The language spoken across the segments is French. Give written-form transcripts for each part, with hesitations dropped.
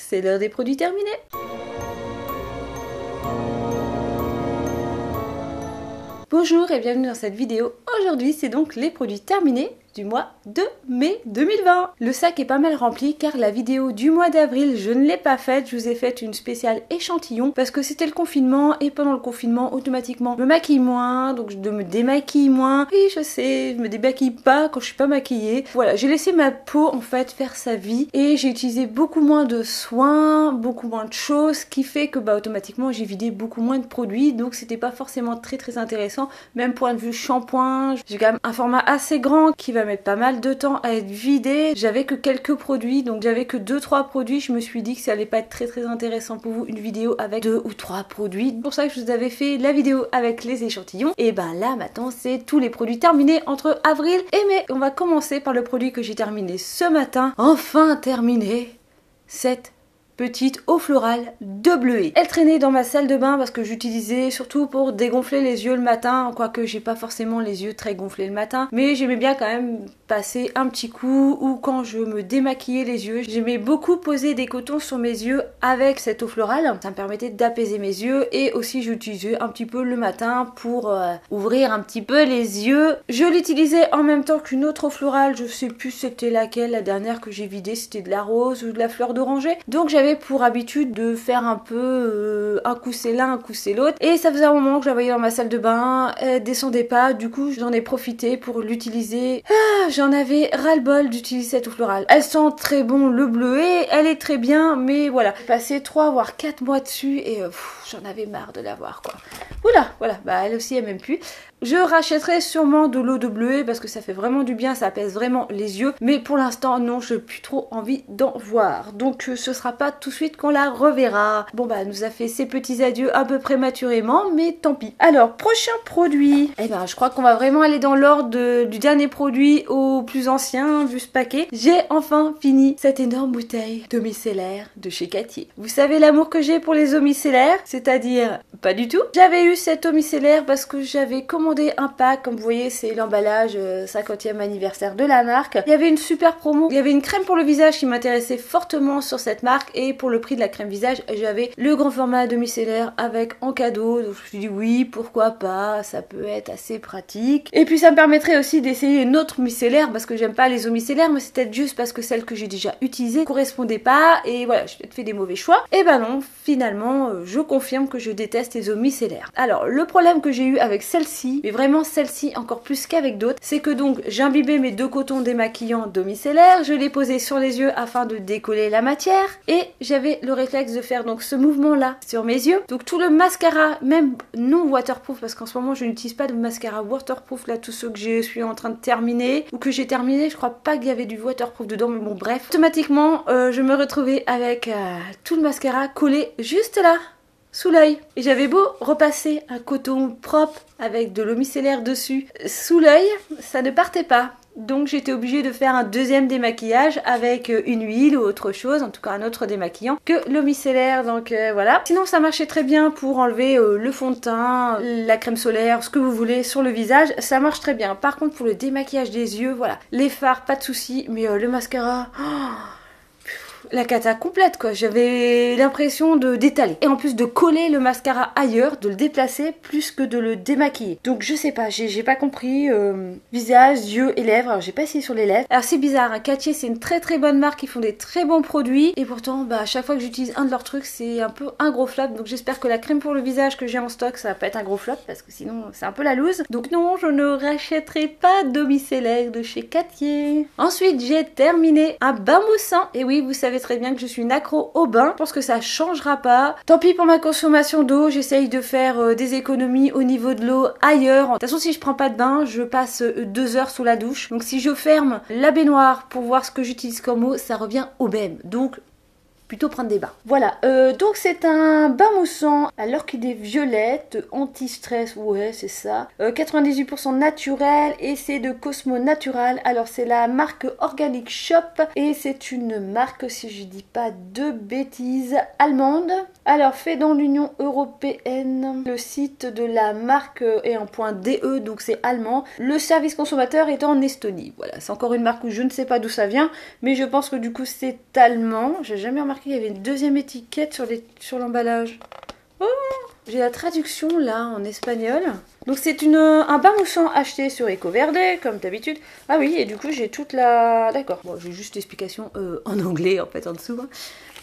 c'est l'heure des produits terminés. Bonjour et bienvenue dans cette vidéo. Aujourd'hui, c'est donc les produits terminés du mois de mai 2020. Le sac est pas mal rempli car la vidéo du mois d'avril, je ne l'ai pas faite. Je vous ai fait une spéciale échantillon parce que c'était le confinement et pendant le confinement, automatiquement, je me maquille moins, donc je me démaquille moins. Oui, je sais, je me démaquille pas quand je suis pas maquillée. Voilà, j'ai laissé ma peau en fait faire sa vie et j'ai utilisé beaucoup moins de soins, beaucoup moins de choses, ce qui fait que automatiquement j'ai vidé beaucoup moins de produits, donc c'était pas forcément très intéressant. Même point de vue shampoing, j'ai quand même un format assez grand qui va mettre pas mal de temps à être vidé. J'avais que quelques produits, donc j'avais que 2-3 produits. Je me suis dit que ça allait pas être très intéressant pour vous une vidéo avec 2 ou 3 produits. C'est pour ça que je vous avais fait la vidéo avec les échantillons. Et là maintenant c'est tous les produits terminés entre avril et mai. On va commencer par le produit que j'ai terminé ce matin. Enfin terminé, cette petite eau florale de bleuet. Elle traînait dans ma salle de bain parce que j'utilisais surtout pour dégonfler les yeux le matin, quoique j'ai pas forcément les yeux très gonflés le matin, mais j'aimais bien quand même passer un petit coup, ou quand je me démaquillais les yeux, j'aimais beaucoup poser des cotons sur mes yeux avec cette eau florale. Ça me permettait d'apaiser mes yeux et aussi j'utilisais un petit peu le matin pour ouvrir un petit peu les yeux. Je l'utilisais en même temps qu'une autre eau florale, je sais plus c'était laquelle, la dernière que j'ai vidée c'était de la rose ou de la fleur d'oranger, donc j'avais pour habitude de faire un peu un coup c'est l'un, un coup c'est l'autre, et ça faisait un moment que je la voyais dans ma salle de bain, elle descendait pas, du coup j'en ai profité pour l'utiliser. J'en avais ras-le-bol d'utiliser cette eau florale. Elle sent très bon le bleuet, elle est très bien, mais voilà, j'ai passé 3 voire 4 mois dessus et j'en avais marre de l'avoir quoi. Oula, voilà, elle aussi elle m'aime plus. Je rachèterai sûrement de l'eau de bleuet parce que ça fait vraiment du bien, ça apaise vraiment les yeux. Mais pour l'instant, non, je n'ai plus trop envie d'en voir. Donc ce sera pas tout de suite qu'on la reverra. Bon elle nous a fait ses petits adieux un peu prématurément, mais tant pis. Alors, prochain produit. Je crois qu'on va vraiment aller dans l'ordre du dernier produit au plus ancien, vu ce paquet. J'ai enfin fini cette énorme bouteille d'eau micellaire de chez Cattier. Vous savez l'amour que j'ai pour les eaux micellaires, c'est-à-dire pas du tout. J'avais eu cette eau micellaire parce que j'avais commandé un pack, comme vous voyez c'est l'emballage 50e anniversaire de la marque. Il y avait une super promo, il y avait une crème pour le visage qui m'intéressait fortement sur cette marque et pour le prix de la crème visage j'avais le grand format de micellaire avec en cadeau, donc je me suis dit oui pourquoi pas, ça peut être assez pratique et puis ça me permettrait aussi d'essayer une autre micellaire parce que j'aime pas les eaux micellaires, mais c'est peut-être juste parce que celle que j'ai déjà utilisée correspondait pas et voilà, j'ai peut-être fait des mauvais choix. Et non, finalement je confirme que je déteste les eaux micellaires. Alors le problème que j'ai eu avec celle-ci, mais vraiment celle-ci encore plus qu'avec d'autres, c'est que donc j'ai imbibé mes 2 cotons démaquillants d'eau micellaire, je les posais sur les yeux afin de décoller la matière et j'avais le réflexe de faire donc ce mouvement là sur mes yeux. Donc tout le mascara, même non waterproof, parce qu'en ce moment je n'utilise pas de mascara waterproof, là tous ceux que je suis en train de terminer ou que j'ai terminé, je crois pas qu'il y avait du waterproof dedans, mais bon bref, automatiquement je me retrouvais avec tout le mascara collé juste là sous l'œil. Et j'avais beau repasser un coton propre avec de l'eau micellaire dessus sous l'œil, ça ne partait pas. Donc j'étais obligée de faire un deuxième démaquillage avec une huile ou autre chose, en tout cas un autre démaquillant que l'eau micellaire, donc voilà. Sinon ça marchait très bien pour enlever le fond de teint, la crème solaire, ce que vous voulez sur le visage, ça marche très bien. Par contre pour le démaquillage des yeux, voilà, les fards pas de souci, mais le mascara... la cata complète quoi, j'avais l'impression de d'étaler et en plus de coller le mascara ailleurs, de le déplacer plus que de le démaquiller. Donc je sais pas, j'ai pas compris. Visage, yeux et lèvres, alors j'ai pas essayé sur les lèvres. Alors c'est bizarre, hein, Cattier c'est une très bonne marque, ils font des très bons produits et pourtant à chaque fois que j'utilise un de leurs trucs c'est un peu un gros flop, donc j'espère que la crème pour le visage que j'ai en stock ça va pas être un gros flop parce que sinon c'est un peu la loose. Donc non, je ne rachèterai pas d'eau micellaire de chez Cattier. Ensuite j'ai terminé un bain moussant, et oui vous savez très bien que je suis une accro au bain, je pense que ça changera pas. Tant pis pour ma consommation d'eau, j'essaye de faire des économies au niveau de l'eau ailleurs. De toute façon si je prends pas de bain, je passe 2 heures sous la douche. Donc si je ferme la baignoire pour voir ce que j'utilise comme eau, ça revient au même. Donc plutôt prendre des bains. Voilà, donc c'est un bain moussant à l'orchidée violette, anti-stress, ouais c'est ça, 98% naturel et c'est de Cosmo Natural. Alors c'est la marque Organic Shop et c'est une marque, si je dis pas de bêtises, allemande. Alors fait dans l'Union Européenne, le site de la marque est en .de, donc c'est allemand. Le service consommateur est en Estonie. Voilà, c'est encore une marque où je ne sais pas d'où ça vient, mais je pense que du coup c'est allemand. J'ai jamais remarqué remarqué qu'il y avait une deuxième étiquette sur l'emballage. Oh, j'ai la traduction là en espagnol. Donc c'est un bain moussant acheté sur EcoVerde comme d'habitude. Ah oui, et du coup j'ai toute la... D'accord, bon j'ai juste l'explication en anglais en fait en dessous. Hein.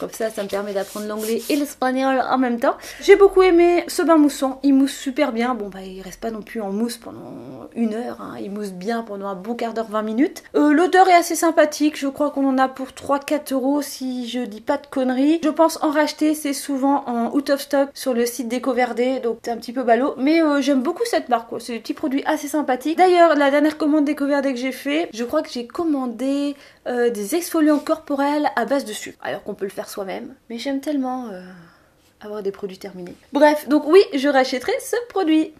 Comme ça me permet d'apprendre l'anglais et l'espagnol en même temps. J'ai beaucoup aimé ce bain moussant, il mousse super bien. Bon bah il reste pas non plus en mousse pendant 1 heure, hein. Il mousse bien pendant un bon quart d'heure, 20 minutes. L'odeur est assez sympathique, je crois qu'on en a pour 3-4 € si je dis pas de conneries. Je pense en racheter, c'est souvent en out of stock sur le site d'EcoVerde, donc c'est un petit peu ballot. Mais j'aime beaucoup cette marque, quoi. C'est des petits produits assez sympathiques. D'ailleurs la dernière commande d'EcoVerde que j'ai fait, je crois que j'ai commandé des exfoliants corporels à base de sucre. Alors qu'on peut le faire soi-même, mais j'aime tellement avoir des produits terminés. Bref, donc oui, je rachèterai ce produit.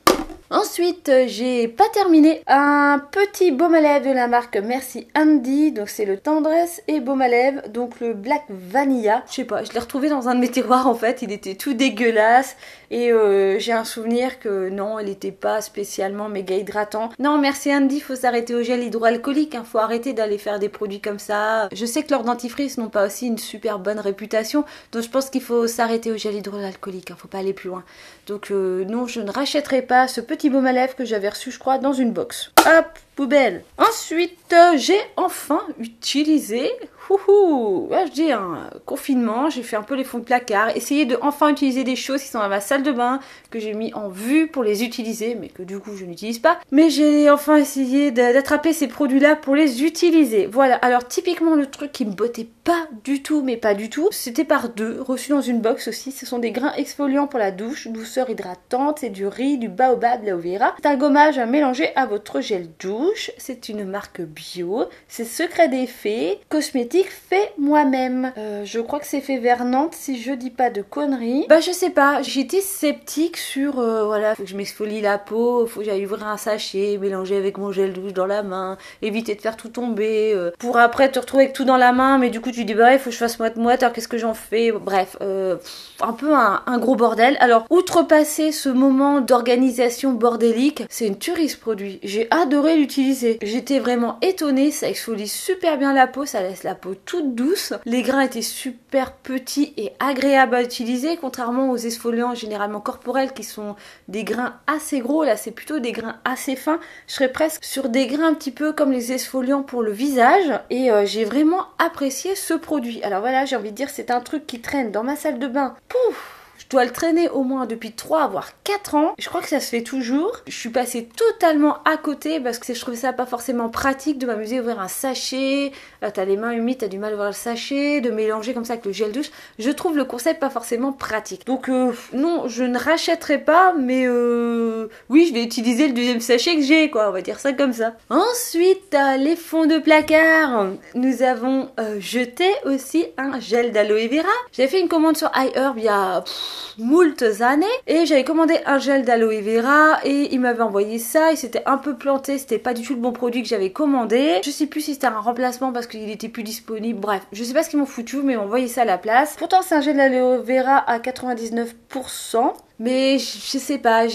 Ensuite, j'ai pas terminé un petit baume à lèvres de la marque Merci Andy. Donc c'est le Tendresse et baume à lèvres, donc le Black Vanilla. Je sais pas, je l'ai retrouvé dans un de mes tiroirs en fait, il était tout dégueulasse. Et j'ai un souvenir que non, il était pas spécialement méga hydratant. Non, Merci Andy, faut s'arrêter au gel hydroalcoolique, hein. Faut arrêter d'aller faire des produits comme ça. Je sais que leurs dentifrices n'ont pas aussi une super bonne réputation, donc je pense qu'il faut s'arrêter au gel hydroalcoolique, hein. Faut pas aller plus loin. Donc non, je ne rachèterai pas ce petit baume à lèvres que j'avais reçu, je crois, dans une box. Hop, poubelle. Ensuite, j'ai enfin utilisé... je dis un confinement, j'ai fait un peu les fonds de placard, essayer de enfin utiliser des choses qui sont dans ma salle de bain, que j'ai mis en vue pour les utiliser, mais que du coup je n'utilise pas. Mais j'ai enfin essayé d'attraper ces produits-là pour les utiliser. Voilà, alors typiquement le truc qui me bottait pas du tout, mais pas du tout, c'était par deux, reçu dans une box aussi. Ce sont des grains exfoliants pour la douche, douceur hydratante, c'est du riz, du baobab, de l'aloe vera. C'est un gommage à mélanger à votre gel douche, c'est une marque bio, c'est Secret des Fées, cosmétique fait moi-même. Je crois que c'est fait vers Nantes si je dis pas de conneries. Bah je sais pas, j'étais sceptique sur voilà, faut que je m'exfolie la peau, faut que j'aille ouvrir un sachet, mélanger avec mon gel douche dans la main, éviter de faire tout tomber, pour après te retrouver avec tout dans la main, mais du coup tu dis bah il faut que je fasse moite-moite, alors qu'est-ce que j'en fais? Bref, un peu un gros bordel. Alors outrepasser ce moment d'organisation bordélique, c'est une tuerie ce produit. J'ai adoré l'utiliser. J'étais vraiment étonnée, ça exfolie super bien la peau, ça laisse la peau toute douce. Les grains étaient super petits et agréables à utiliser, contrairement aux exfoliants généralement corporels qui sont des grains assez gros. Là c'est plutôt des grains assez fins. Je serais presque sur des grains un petit peu comme les exfoliants pour le visage, et j'ai vraiment apprécié ce produit. Alors voilà, j'ai envie de dire, c'est un truc qui traîne dans ma salle de bain. Pouf! Je dois le traîner au moins depuis 3 voire 4 ans. Je crois que ça se fait toujours. Je suis passée totalement à côté parce que je trouvais ça pas forcément pratique de m'amuser à ouvrir un sachet. Là, t'as les mains humides, t'as du mal à ouvrir le sachet, de mélanger comme ça avec le gel douche. Je trouve le concept pas forcément pratique. Donc non, je ne rachèterai pas, mais oui, je vais utiliser le deuxième sachet que j'ai, quoi. On va dire ça comme ça. Ensuite, les fonds de placard. Nous avons jeté aussi un gel d'aloe vera. J'avais fait une commande sur iHerb il y a moultes années et j'avais commandé un gel d'aloe vera et il m'avait envoyé ça. Il s'était un peu planté, c'était pas du tout le bon produit que j'avais commandé. Je sais plus si c'était un remplacement parce qu'il était plus disponible. Bref, je sais pas ce qu'ils m'ont foutu, mais ils m'ont envoyé ça à la place. Pourtant c'est un gel d'aloe vera à 99%, mais je sais pas,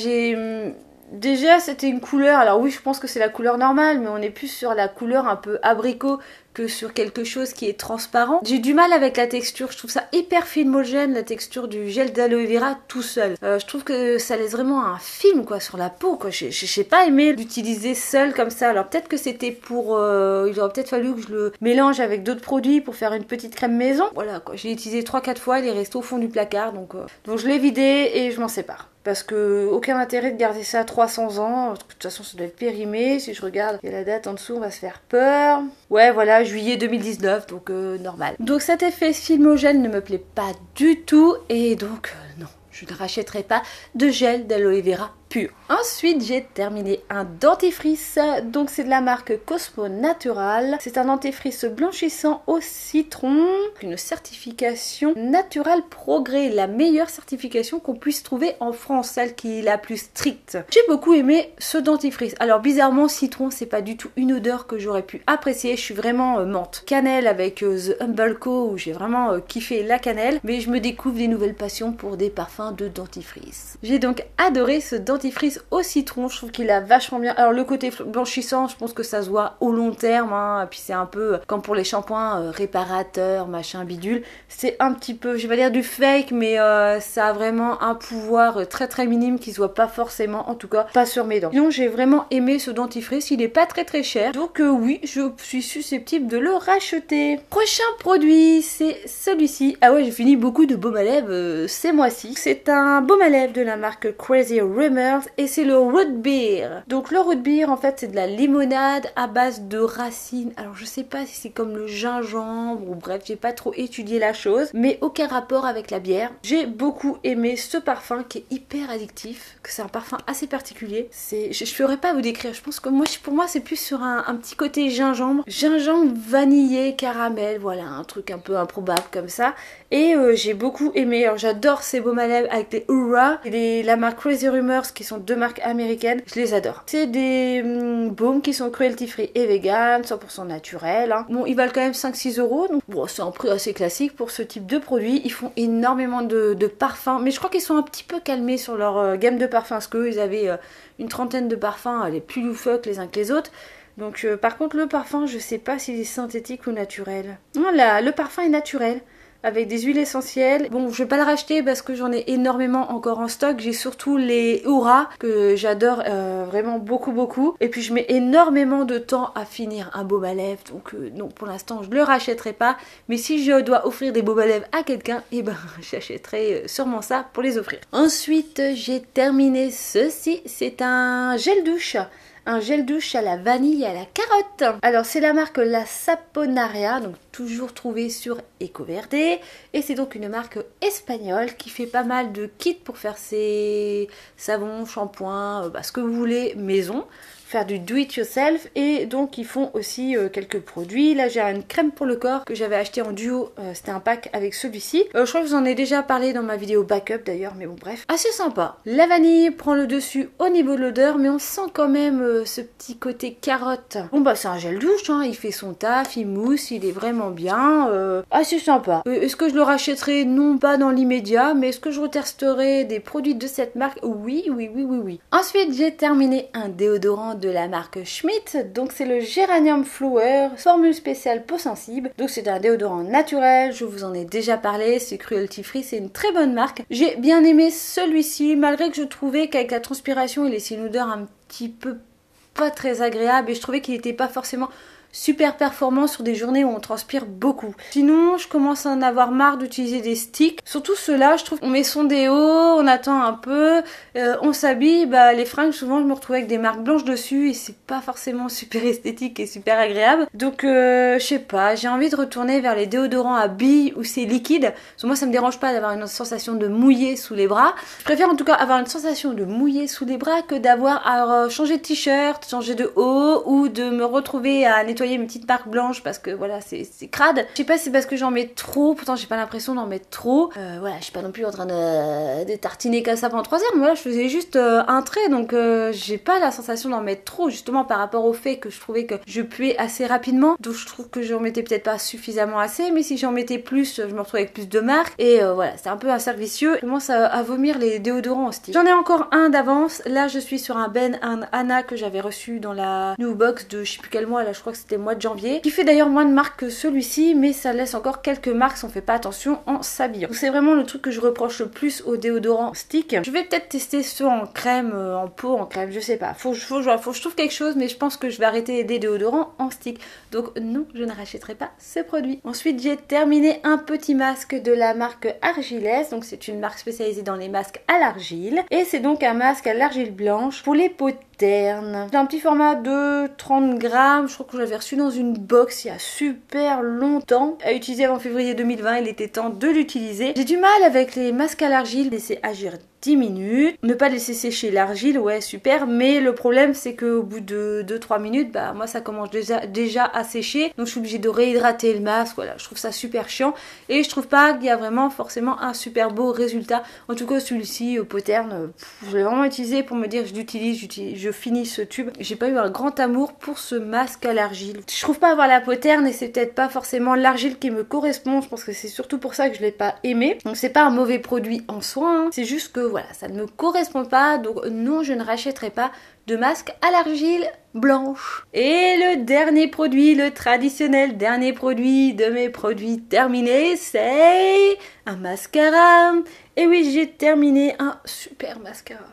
déjà c'était une couleur, alors oui je pense que c'est la couleur normale, mais on est plus sur la couleur un peu abricot que sur quelque chose qui est transparent. J'ai du mal avec la texture, je trouve ça hyper filmogène, la texture du gel d'aloe vera tout seul. Je trouve que ça laisse vraiment un film quoi sur la peau quoi. J'ai pas aimé l'utiliser seul comme ça. Alors peut-être que c'était pour... il aurait peut-être fallu que je le mélange avec d'autres produits pour faire une petite crème maison. Voilà quoi, j'ai utilisé 3-4 fois, il est resté au fond du placard, donc je l'ai vidé et je m'en sépare. Parce que aucun intérêt de garder ça 300 ans. De toute façon, ça doit être périmé. Si je regarde, il y a la date en dessous, on va se faire peur. Ouais, voilà, juillet 2019, donc normal. Donc cet effet filmogène ne me plaît pas du tout. Et donc, non, je ne rachèterai pas de gel d'aloe vera pur. Ensuite, j'ai terminé un dentifrice. Donc, c'est de la marque Cosmo Natural. C'est un dentifrice blanchissant au citron. Une certification Natural Progrès. La meilleure certification qu'on puisse trouver en France. Celle qui est la plus stricte. J'ai beaucoup aimé ce dentifrice. Alors, bizarrement, citron, c'est pas du tout une odeur que j'aurais pu apprécier. Je suis vraiment menthe. Cannelle avec The Humble Co. où j'ai vraiment kiffé la cannelle. Mais je me découvre des nouvelles passions pour des parfums de dentifrice. J'ai donc adoré ce dentifrice dentifrice au citron, je trouve qu'il a vachement bien. Alors le côté blanchissant, je pense que ça se voit au long terme, hein. Puis c'est un peu comme pour les shampoings réparateurs, machin bidule. C'est un petit peu, je vais pas dire du fake, mais ça a vraiment un pouvoir très très minime qui se voit pas forcément, en tout cas pas sur mes dents. Sinon j'ai vraiment aimé ce dentifrice, il est pas très très cher, donc oui, je suis susceptible de le racheter. Prochain produit, c'est celui-ci. Ah ouais, j'ai fini beaucoup de baume à lèvres ces mois-ci. C'est un baume à lèvres de la marque Crazy Rimmers et c'est le root beer. Donc le root beer en fait c'est de la limonade à base de racines. Alors je sais pas si c'est comme le gingembre ou bref, j'ai pas trop étudié la chose, mais aucun rapport avec la bière. J'ai beaucoup aimé ce parfum qui est hyper addictif, que c'est un parfum assez particulier. Je ferais pas vous décrire, je pense que pour moi c'est plus sur un petit côté gingembre vanillé, caramel, voilà, un truc un peu improbable comme ça. Et j'ai beaucoup aimé, alors j'adore ces baumes à lèvres avec les Oura et la marque Crazy Rimmers qui sont deux marques américaines, je les adore. C'est des baumes qui sont cruelty free et vegan, 100% naturel, hein. Bon, ils valent quand même 5-6 euros, donc bon, c'est un prix assez classique pour ce type de produit. Ils font énormément de parfums, mais je crois qu'ils sont un petit peu calmés sur leur gamme de parfums, parce qu'eux ils avaient une trentaine de parfums, les plus loufoques les uns que les autres. Donc par contre le parfum, je sais pas s'il est synthétique ou naturel. Voilà, le parfum est naturel, avec des huiles essentielles. Bon, je vais pas le racheter parce que j'en ai énormément encore en stock. J'ai surtout les Oura que j'adore vraiment beaucoup. Et puis je mets énormément de temps à finir un baume à lèvres. Donc non, pour l'instant je le rachèterai pas. Mais si je dois offrir des baumes à lèvres à quelqu'un, et ben j'achèterai sûrement ça pour les offrir. Ensuite, j'ai terminé ceci. C'est un gel douche. Un gel douche à la vanille et à la carotte. Alors c'est la marque La Saponaria, donc toujours trouvé sur EcoVerde. Et c'est donc une marque espagnole qui fait pas mal de kits pour faire ses savons, shampoings, ce que vous voulez maison. Faire du do it yourself, et donc ils font aussi quelques produits. Là j'ai une crème pour le corps que j'avais acheté en duo, c'était un pack avec celui-ci. Je crois que je vous en ai déjà parlé dans ma vidéo backup d'ailleurs, mais bon bref. Assez sympa. La vanille prend le dessus au niveau de l'odeur, mais on sent quand même ce petit côté carotte. Bon bah c'est un gel douche, hein. Il fait son taf, il mousse, il est vraiment bien. Assez sympa. Est-ce que je le rachèterai? Non, pas dans l'immédiat, mais est-ce que je retesterai des produits de cette marque? Oui. Ensuite j'ai terminé un déodorant de la marque Schmitt, donc c'est le Géranium Flower, formule spéciale peau sensible. Donc c'est un déodorant naturel, je vous en ai déjà parlé, c'est cruelty free, c'est une très bonne marque. J'ai bien aimé celui-ci, malgré que je trouvais qu'avec la transpiration il laissait une odeur un petit peu pas très agréable, et je trouvais qu'il n'était pas forcément super performant sur des journées où on transpire beaucoup. Sinon, je commence à en avoir marre d'utiliser des sticks. Surtout ceux-là, je trouve qu'on met son déo, on attend un peu, on s'habille, les fringues, souvent je me retrouve avec des marques blanches dessus et c'est pas forcément super esthétique et super agréable. Donc, je sais pas, j'ai envie de retourner vers les déodorants à billes où c'est liquide. Parce que moi, ça me dérange pas d'avoir une sensation de mouillé sous les bras. Je préfère en tout cas avoir une sensation de mouillé sous les bras que d'avoir à changer de t-shirt, changer de haut ou de me retrouver à nettoyer mes petites marques blanches parce que voilà c'est crade. Je sais pas si c'est parce que j'en mets trop, pourtant j'ai pas l'impression d'en mettre trop. Voilà, je suis pas non plus en train de tartiner comme ça pendant 3 heures, mais voilà, je faisais juste un trait, donc j'ai pas la sensation d'en mettre trop, justement par rapport au fait que je trouvais que je puais assez rapidement, donc je trouve que j'en mettais peut-être pas suffisamment assez, mais si j'en mettais plus, je me retrouvais avec plus de marques, et voilà, c'est un peu un cercle vicieux. Je commence à vomir les déodorants en stick. J'en ai encore un d'avance, là je suis sur un Ben Anna que j'avais reçu dans la new box de je sais plus quel mois, là je crois que c'était mois de janvier, qui fait d'ailleurs moins de marques que celui-ci, mais ça laisse encore quelques marques si on fait pas attention en s'habillant. C'est vraiment le truc que je reproche le plus au déodorant stick. Je vais peut-être tester ceux en crème, en peau, en crème, je sais pas. Faut que je trouve quelque chose, mais je pense que je vais arrêter des déodorants en stick. Donc non, je ne rachèterai pas ce produit. Ensuite, j'ai terminé un petit masque de la marque Argilès. Donc c'est une marque spécialisée dans les masques à l'argile. Et c'est donc un masque à l'argile blanche pour les peaux terne. C'est un petit format de 30 grammes, je crois que je l'avais reçu dans une box il y a super longtemps. À utiliser avant février 2020, il était temps de l'utiliser. J'ai du mal avec les masques à l'argile, laisser agir 10 minutes. Ne pas laisser sécher l'argile, ouais super, mais le problème c'est qu'au bout de 2-3 minutes, moi ça commence déjà à sécher, donc je suis obligée de réhydrater le masque, voilà, je trouve ça super chiant et je trouve pas qu'il y a vraiment forcément un super beau résultat. En tout cas celui-ci, peau terne, je l'ai vraiment utilisé pour me dire je finis ce tube. J'ai pas eu un grand amour pour ce masque à l'argile. Je trouve pas avoir la peau terne et c'est peut-être pas forcément l'argile qui me correspond, je pense que c'est surtout pour ça que je l'ai pas aimé. Donc c'est pas un mauvais produit en soi, hein. C'est juste que voilà, ça ne me correspond pas, donc non, je ne rachèterai pas de masque à l'argile blanche. Et le dernier produit, le traditionnel dernier produit de mes produits terminés, c'est un mascara. Et oui, j'ai terminé un super mascara.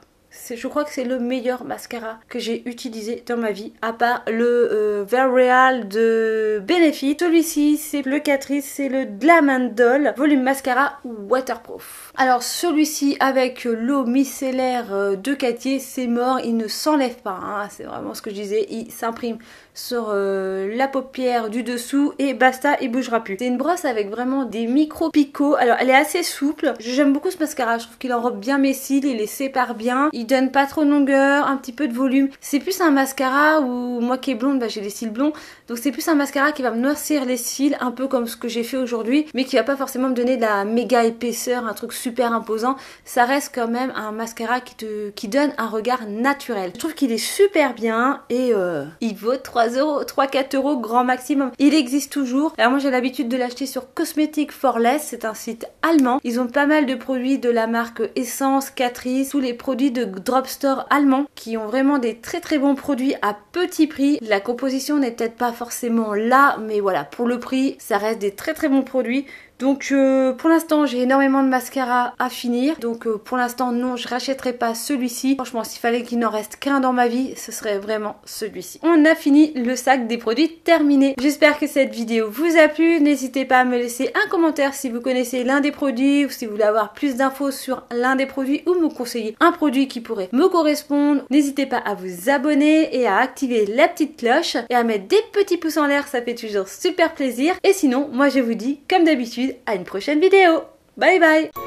Je crois que c'est le meilleur mascara que j'ai utilisé dans ma vie, à part le Very Real de Benefit. Celui-ci, c'est le Catrice, c'est le Glam & Doll Volume Mascara Waterproof. Alors celui-ci avec l'eau micellaire de Cartier, c'est mort, il ne s'enlève pas, hein. C'est vraiment ce que je disais, il s'imprime sur la paupière du dessous et basta, il bougera plus. C'est une brosse avec vraiment des micro picots. Alors elle est assez souple, j'aime beaucoup ce mascara, je trouve qu'il enrobe bien mes cils, il les sépare bien, il donne pas trop de longueur, un petit peu de volume. C'est plus un mascara où moi qui est blonde, bah, j'ai les cils blonds, donc c'est plus un mascara qui va me noircir les cils, un peu comme ce que j'ai fait aujourd'hui, mais qui va pas forcément me donner de la méga épaisseur, un truc super imposant. Ça reste quand même un mascara qui donne un regard naturel. Je trouve qu'il est super bien et il vaut 3-4 euros grand maximum. Il existe toujours. Alors moi j'ai l'habitude de l'acheter sur Cosmetic for Less, c'est un site allemand. Ils ont pas mal de produits de la marque Essence, Catrice, tous les produits de drugstore allemands qui ont vraiment des très très bons produits à petit prix. La composition n'est peut-être pas forcément là, mais voilà, pour le prix, ça reste des très très bons produits. Donc pour l'instant j'ai énormément de mascara à finir, donc pour l'instant non, je rachèterai pas celui-ci. Franchement, s'il fallait qu'il n'en reste qu'un dans ma vie, ce serait vraiment celui-ci. On a fini le sac des produits terminés. J'espère que cette vidéo vous a plu. N'hésitez pas à me laisser un commentaire si vous connaissez l'un des produits ou si vous voulez avoir plus d'infos sur l'un des produits ou me conseiller un produit qui pourrait me correspondre. N'hésitez pas à vous abonner et à activer la petite cloche et à mettre des petits pouces en l'air, ça fait toujours super plaisir. Et sinon, moi je vous dis comme d'habitude à une prochaine vidéo. Bye bye!